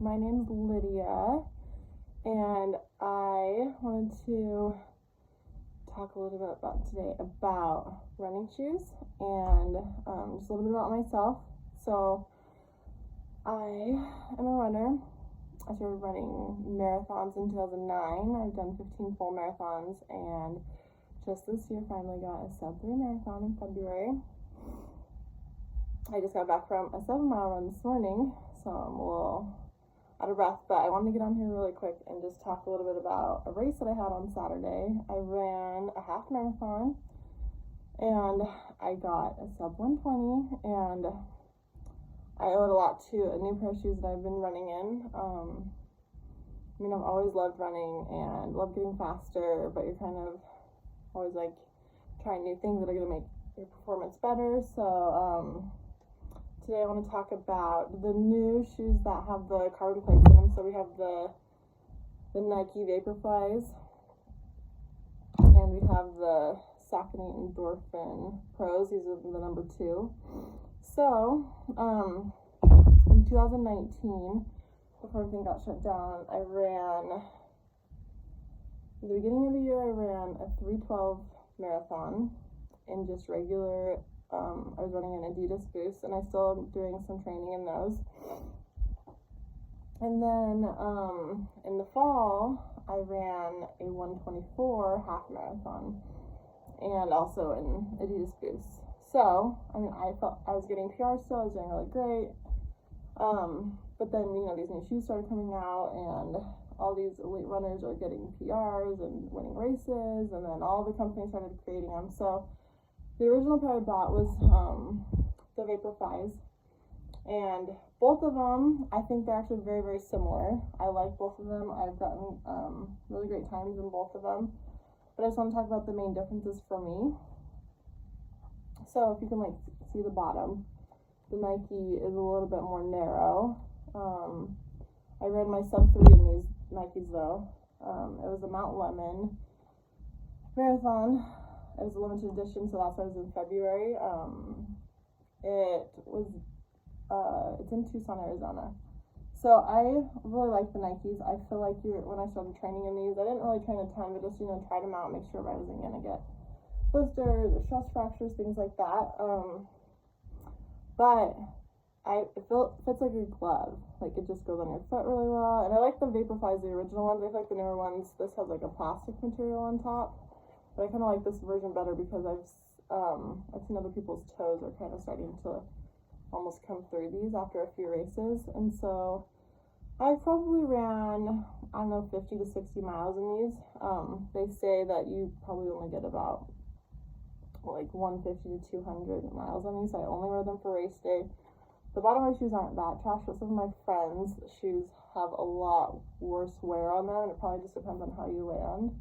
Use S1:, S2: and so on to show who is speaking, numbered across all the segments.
S1: My name's Lydia, and I wanted to talk a little bit about today about running shoes and just a little bit about myself. So I am a runner. I started running marathons in 2009. I've done 15 full marathons, and just this year finally got a sub-3 marathon in February. I just got back from a 7-mile run this morning, so I'm a little out of breath, but I wanted to get on here really quick and just talk a little bit about a race that I had on Saturday. I ran a half marathon, and I got a sub 120, and I owe it a lot to a new pair of shoes that I've been running in. I've always loved running and loved getting faster, but you're kind of always like trying new things that are going to make your performance better. So today I want to talk about the new shoes that have the carbon plates in them. So we have the Nike Vaporflys, and we have the Saucony endorphin pros. These are the number 2. So in 2019, before everything got shut down, at the beginning of the year I ran a 3:12 marathon in just regular. I was running an Adidas Boost, and I still am doing some training in those. And then in the fall, I ran a 124 half marathon, and also an Adidas Boost. So, I felt I was getting PR still, I was doing really great. But then, these new shoes started coming out, and all these elite runners are getting PRs and winning races, and then all the companies started creating them. So the original pair I bought was the vaporflies, and both of them, I think they're actually very, very similar. I like both of them. I've gotten really great times in both of them, but I just want to talk about the main differences for me. So if you can see the bottom, the Nike is a little bit more narrow. I ran my sub 3 in these Nikes though. It was a Mount Lemon marathon. It was a limited edition, so that's why it was in February. It's in Tucson, Arizona. So I really like the Nikes. I feel like when I started training in these, I didn't really train a ton, but just, tried them out, make sure I wasn't going to get blisters or stress fractures, things like that. But it fits like a glove. Like, it just goes on your foot really well. And I like the Vaporflies, the original ones. I feel like the newer ones, this has like a plastic material on top. But I kind of like this version better because I've seen other people's toes are kind of starting to almost come through these after a few races. And so I probably ran, 50 to 60 miles in these. They say that you probably only get about 150 to 200 miles on these. I only wear them for race day. The bottom of my shoes aren't that trash, but some of my friends' shoes have a lot worse wear on them, and it probably just depends on how you land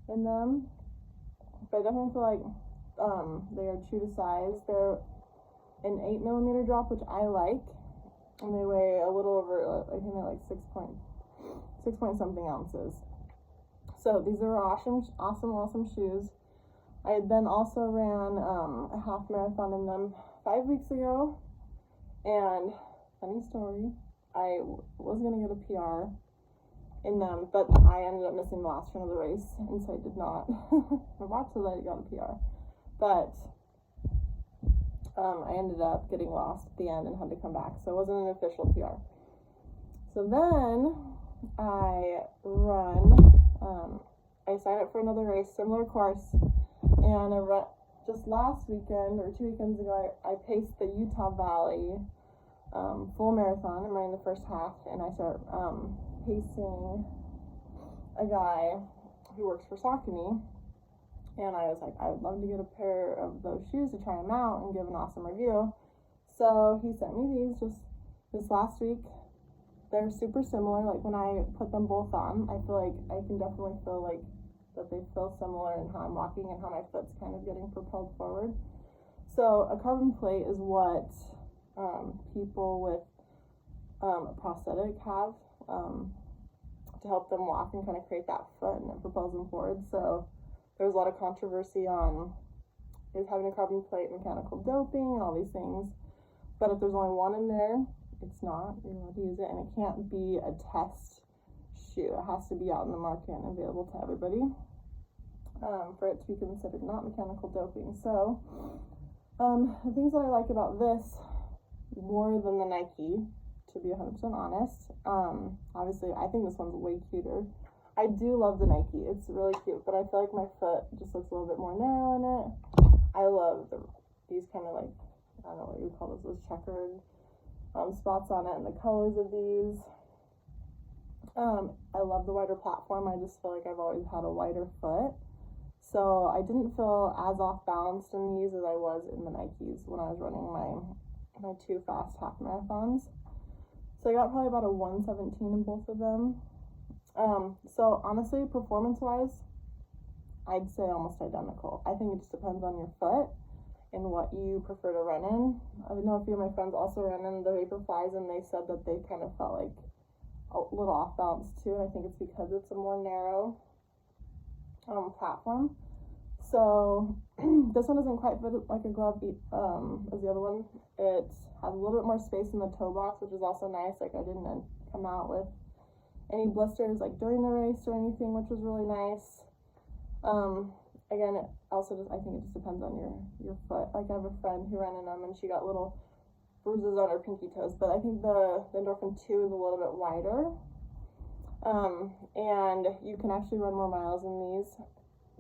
S1: in them. But I definitely feel like they are true to size. They're an 8mm drop, which I like, and they weigh a little over, I think they're like 6 point something ounces. So these are awesome shoes. I then also ran a half marathon in them 5 weeks ago, and funny story, I was going to get a PR in them, but I ended up missing the last run of the race, and so I did not. I'm about to let it go to PR, but I ended up getting lost at the end and had to come back, so it wasn't an official PR. So then I signed up for another race, similar course, and I ran just last weekend or 2 weekends ago. I paced the Utah Valley full marathon. I'm running the first half, and I start pacing a guy who works for Saucony, and I was like, I would love to get a pair of those shoes to try them out and give an awesome review. So he sent me these just this last week. They're super similar. Like, when I put them both on, I feel like I can definitely feel like that they feel similar in how I'm walking and how my foot's kind of getting propelled forward. So a carbon plate is what people with a prosthetic have to help them walk and kind of create that foot, and it propels them forward. So there's a lot of controversy on is having a carbon plate mechanical doping and all these things. But if there's only one in there, it's not. You're allowed to use it, and it can't be a test shoe. It has to be out in the market and available to everybody for it to be considered not mechanical doping. So the things that I like about this more than the Nike, to be 100% honest, obviously I think this one's way cuter. I do love the Nike. It's really cute, but I feel like my foot just looks a little bit more narrow in it. I love these kind of like, I don't know what you call those checkered spots on it, and the colors of these. I love the wider platform. I just feel like I've always had a wider foot, so I didn't feel as off balanced in these as I was in the Nikes when I was running my 2 fast half marathons. So I got probably about a 117 in both of them. So honestly, performance-wise, I'd say almost identical. I think it just depends on your foot and what you prefer to run in. I know a few of my friends also ran in the vaporflys, and they said that they kind of felt like a little off balance too, and I think it's because it's a more narrow platform. So this one doesn't quite fit like a glove as the other one. It has a little bit more space in the toe box, which is also nice. Like I didn't come out with any blisters like during the race or anything, which was really nice. Again, it also just, I think it just depends on your foot. Like I have a friend who ran in them and she got little bruises on her pinky toes, but I think the endorphin 2 is a little bit wider. And you can actually run more miles in these.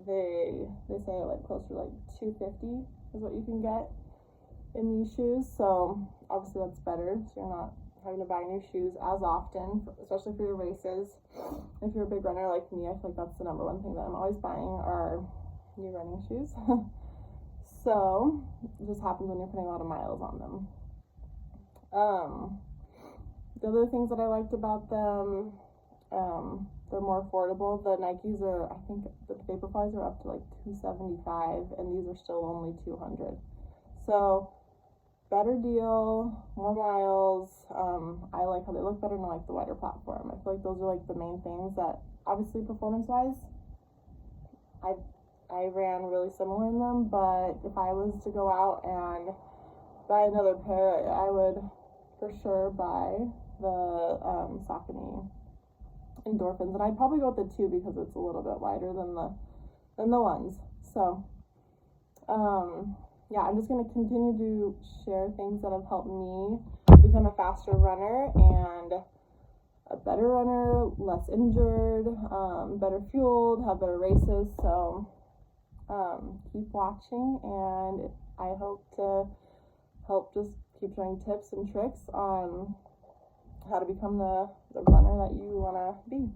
S1: They say like closer to like 250 is what you can get in these shoes. So obviously that's better. So you're not having to buy new shoes as often, especially for your races. If you're a big runner like me, I feel like that's the number one thing that I'm always buying are new running shoes. So it just happens when you're putting a lot of miles on them. The other things that I liked about them, they're more affordable. The Nikes are, I think the vaporflys are up to like $275, and these are still only $200. So better deal, more miles. I like how they look better, and I like the wider platform. I feel like those are like the main things that, obviously performance-wise, I ran really similar in them, but if I was to go out and buy another pair, I would for sure buy the Saucony endorphins, and I'd probably go with the 2 because it's a little bit wider than the ones. So yeah, I'm just going to continue to share things that have helped me become a faster runner and a better runner, less injured, better fueled, have better races. So keep watching, and I hope to help just keep showing tips and tricks on how to become the runner that you want to be.